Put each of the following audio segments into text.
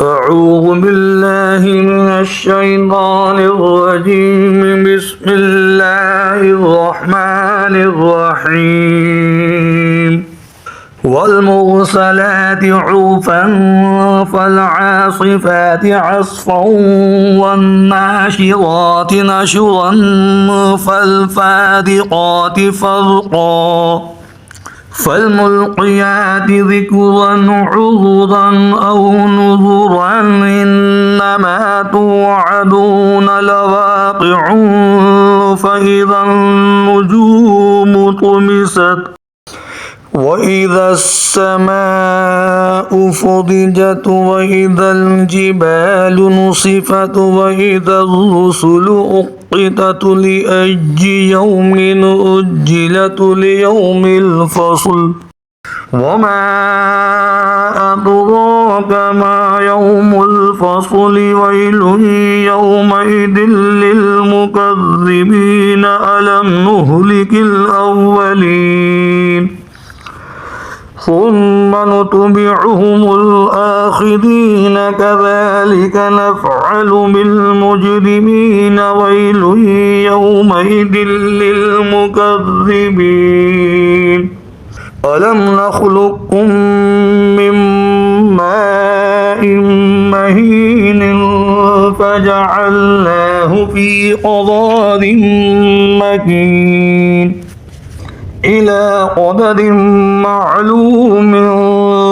أعوذ بالله من الشيطان الرجيم. بسم الله الرحمن الرحيم. والمرسلات عرفا فالعاصفات عصفا والناشرات نشرا فالفارقات فرقا فالملقيات ذكرا عرضا أو نذرا إنما توعدون لواقع فإذا النجوم طمست وإذا السماء فرجت وإذا الجبال نصفت وإذا الرسل أقتت لأي يوم أجلت ليوم الفصل وما أدراك ما يوم الفصل ويل يومئذ للمكذبين ألم نهلك الأولين ثم نتبعهم الآخرين كذلك نفعل بالمجرمين ويل يومئذ للمكذبين ألم نخلقكم من ماء مهين فجعلناه في قرار مكين إلى قدر معلوم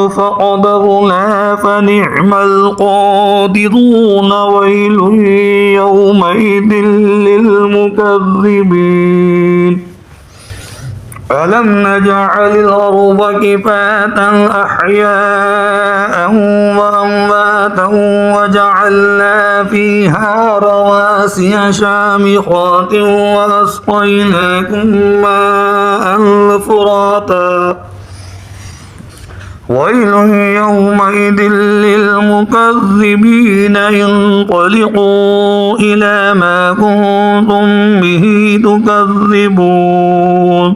فقدرنا فنعم القادرون ويل يومئذ للمكذبين ألم نجعل الأرض كفاتا أحياء وأمواتا وجعلنا فيها رواسي شامخات وأسقيناكم ماء فراتا ويل يومئذ للمكذبين انطلقوا إلى ما كنتم به تكذبون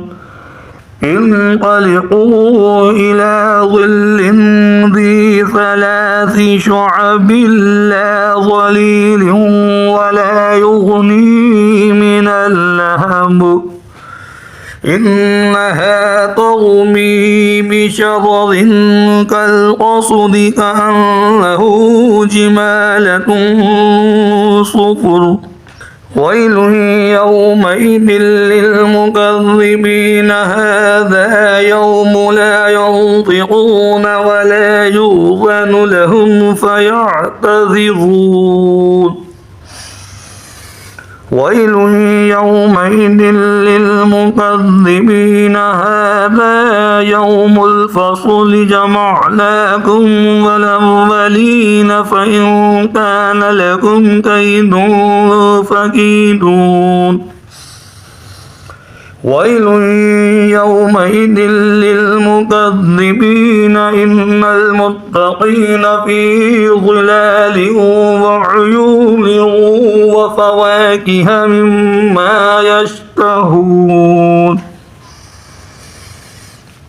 انطلقوا إلى ظل ذي ثلاث شعب لا ظليل ولا يغني من اللهب إنها ترمي بشرر كالقصر كأنه جمالة صفر ويل يومئذ للمكذبين هذا يوم لا ينطقون ولا يؤذن لهم فيعتذرون ويل يومئذ للمكذبين هذا يوم الفصل جمعناكم والأولين فإن كان لكم كيد فكيدون ويل يومئذ للمكذبين إن المتقين في ظلال وعيون وفواكه مما يشتهون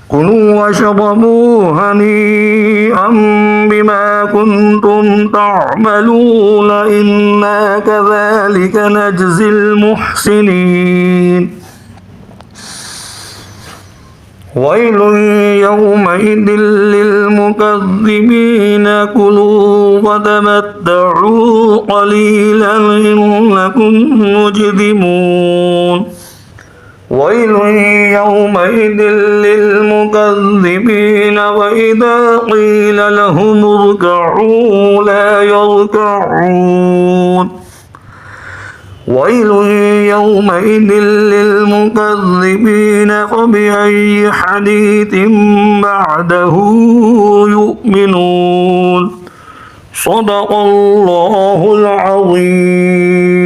كلوا واشربوا هنيئا بما كنتم تعملون إنا كذلك نجزي المحسنين ويل يومئذ للمكذبين كلوا وتمتعوا قليلا إنكم مجرمون ويل يومئذ للمكذبين وإذا قيل لهم اركعوا لا يركعون ويل يومئذ للمكذبين فبأي حديث بعده يؤمنون صدق الله العظيم.